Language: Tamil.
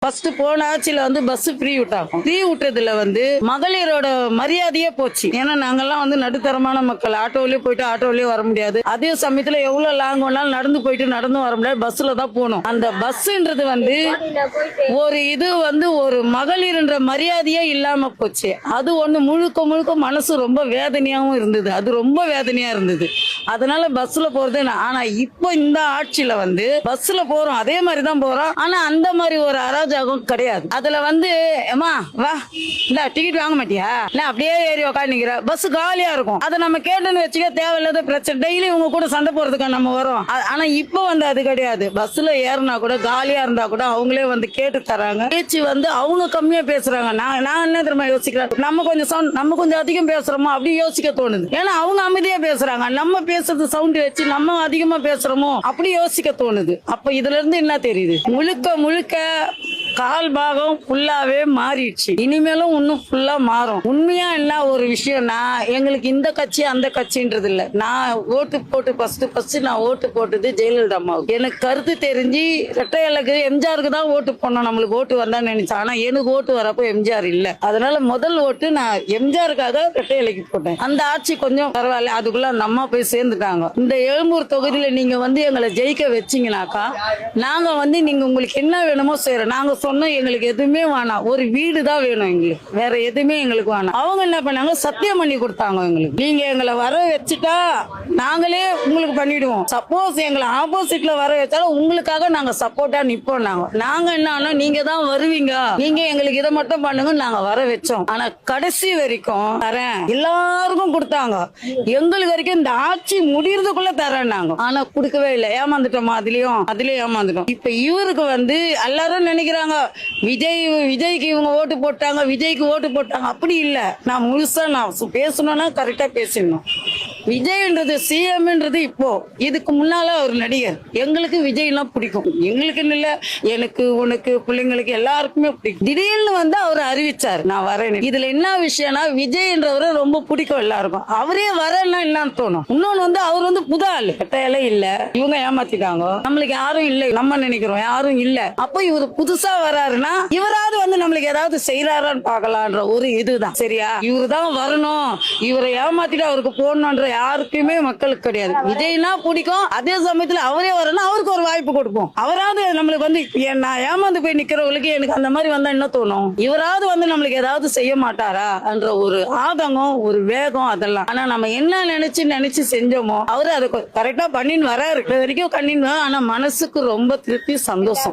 ஃபர்ஸ்ட் போன ஆட்சியில பஸ் ஃப்ரீ விட்டாங்க. ஃப்ரீ விட்டதுல மகளிரோட மரியாதையே போச்சு. ஏன்னா நாங்கெல்லாம் நடுத்தரமான மக்கள், ஆட்டோலயே போயிட்டு ஆட்டோலயே வர முடியாது. அதே சமயத்துல எவ்வளவு லாங் வேணாலும் நடந்து போயிட்டு நடந்து வர முடியாது, பஸ்ல தான் போகணும். அந்த பஸ்ன்றது ஒரு இது ஒரு மகளிர்ன்ற மரியாதையே இல்லாம போச்சு. அது ஒண்ணு முழுக்க முழுக்க மனசு ரொம்ப வேதனையாவும் இருந்தது. அது ரொம்ப வேதனையா இருந்தது. அதனால பஸ்ல போறது. ஆனா இப்போ இந்த ஆட்சியில பஸ்ல போறோம், அதே மாதிரி தான் போறோம். ஆனா அந்த மாதிரி ஒரு அராஜகம் கிடையாது. அதுல ஏமா வா இல்ல டிக்கெட் வாங்க மாட்டியா இல்ல அப்படியே ஏறி உக்காந்துக்கிற, பஸ் காலியா இருக்கும். அதை நம்ம கேட்டோன்னு வச்சுக்க, தேவையில்லாத பிரச்சனை. டெய்லி உங்க கூட சண்டை போறதுக்கு நம்ம வரோம். ஆனா இப்போ அது கிடையாது. பஸ்ல ஏறினா கூட காலியா இருந்தா கூட அவங்களே கேட்டு தராங்க. பேச்சு அவங்க கம்மியா பேசுறாங்க. நான் என்ன தெரியுமா யோசிக்கிறேன், நம்ம கொஞ்சம் அதிகம் பேசுறோமோ அப்படி யோசிக்க தோணுது. ஏன்னா அவங்க அமைதியா பேசுறாங்க, நம்ம பேசுறது சவுண்ட் வச்சு நம்ம அதிகமா பேசுறோமோ அப்படி யோசிக்க தோணுது. அப்ப இதுல இருந்து என்ன தெரியுது, முழுக்க முழுக்க கால் பாகம் ஃபுல்லாவே மாறிடுச்சு. இனிமேலும் இன்னும் ஃபுல்லா மாறும். உண்மையா என்ன ஒரு விஷயம்னா, எங்களுக்கு இந்த கட்சி அந்த கட்சின்றது இல்ல. நான் ஓட்டு போட்டு ஃபர்ஸ்ட் நான் ஓட்டு போட்டது ஜெயலலிதா அம்மாவுக்கு. எனக்கு கருத்து தெரிஞ்சு ரெட்டையலுக்கு எம்ஜிஆருக்கு தான் ஓட்டு போனோம். நம்மளுக்கு ஓட்டு வந்தான்னு நினைச்சேன். ஆனா எனக்கு ஓட்டு வரப்போ எம்ஜிஆர் இல்ல. அதனால முதல் ஓட்டு நான் எம்ஜிஆருக்காக ரெட்டையலுக்கு போட்டேன். அந்த ஆட்சி கொஞ்சம் பரவாயில்ல, அதுக்குள்ள அந்த அம்மா போய் சேர்ந்துட்டாங்க. இந்த எழும்பூர் தொகுதியில நீங்க எங்களை ஜெயிக்க வச்சீங்கன்னாக்கா, நாங்க நீங்க உங்களுக்கு என்ன வேணுமோ செய்யறோம். நாங்க சொன்னோம் எங்களுக்கு எதுவுமே வேணாம், ஒரு வீடு தான் வேணும் எங்களுக்கு, வேற எதுவுமே எங்களுக்கு வேணாம். அவங்க என்ன பண்ணாங்க, சத்தியம் பண்ணி கொடுத்தாங்க எங்களுக்கு. நீங்க எங்களை வர வச்சுட்டா நாங்களே உங்களுக்கு பண்ணிடுவோம். சப்போஸ் எங்களை ஆப்போசிட்ல வர வச்சாலும் உங்களுக்காக நாங்க சப்போர்ட்டா நிப்போம். நாங்க என்ன, நீங்க தான் வருவீங்க, நீங்க எங்களுக்கு இதை மட்டும் பண்ணுங்க, நாங்க வர வச்சோம். ஆனா கடைசி வரைக்கும் தரேன் எல்லாருக்கும் கொடுத்தாங்க. எங்களுக்கு வரைக்கும் இந்த ஆட்சி முடியறதுக்குள்ள தரேன்னாங்க. ஆனா கொடுக்கவே இல்லை. ஏமாந்துட்டோமா, அதுலயும் ஏமாந்துட்டோம். இப்ப இவருக்கு எல்லாரும் நினைக்கிறாங்க விஜய்க்கு இவங்க ஓட்டு போட்டாங்க, விஜய்க்கு ஓட்டு போட்டாங்க. அப்படி இல்ல. நான் முழுசா பேசணும்னா கரெக்டா பேசணும். விஜய்ன்றது சிஎம்ன்றது இப்போ, இதுக்கு முன்னால ஒரு நடிகர். எங்களுக்கு விஜய்லாம் பிடிக்கும். எங்களுக்கு இல்ல, எனக்கு உனக்கு பிள்ளைங்களுக்கு எல்லாருக்குமே பிடிக்கும். திடீர்னு அவர் அறிவிச்சாரு நான் வரேன். இதுல என்ன விஷயம்னா, விஜய்ன்றவரை ரொம்ப பிடிக்கும் எல்லாருக்கும். அவரே வரேன்னா என்னன்னு தோணும். இன்னொன்னு அவர் புது ஆளு, கட்டையில இல்ல, இவங்க ஏமாத்திட்டாங்க, நம்மளுக்கு யாரும் இல்லை நம்ம நினைக்கிறோம், யாரும் இல்ல. அப்போ இவர் புதுசா வராருன்னா இவராவது நம்மளுக்கு ஏதாவது செய்யறாரான்னு பாக்கலான்ற ஒரு இதுதான். சரியா, இவரு தான் வரணும், இவரை ஏமாத்திட்டு அவருக்கு போடணும்ன்ற யாருக்குமே மக்களுக்கு கிடையாது. விஜய்னா பிடிக்கும். அதே சமயத்துல அவரே வரணும், அவருக்கு ஒரு வாய்ப்பு கொடுப்போம். அவராவது நம்மளுக்கு நான் ஏமாந்து போய் நிக்கிறவங்களுக்கு எனக்கு அந்த மாதிரி வந்தா என்ன தோணும், இவராவது நம்மளுக்கு ஏதாவது செய்ய மாட்டாரா என்ற ஒரு ஆதங்கம், ஒரு வேகம், அதெல்லாம். ஆனா நம்ம என்ன நினைச்சு செஞ்சோமோ அவரு அதை கரெக்டா பண்ணின்னு வராரு. வரைக்கும் பண்ணின்னு. ஆனா மனசுக்கு ரொம்ப திருப்தி, சந்தோஷம்.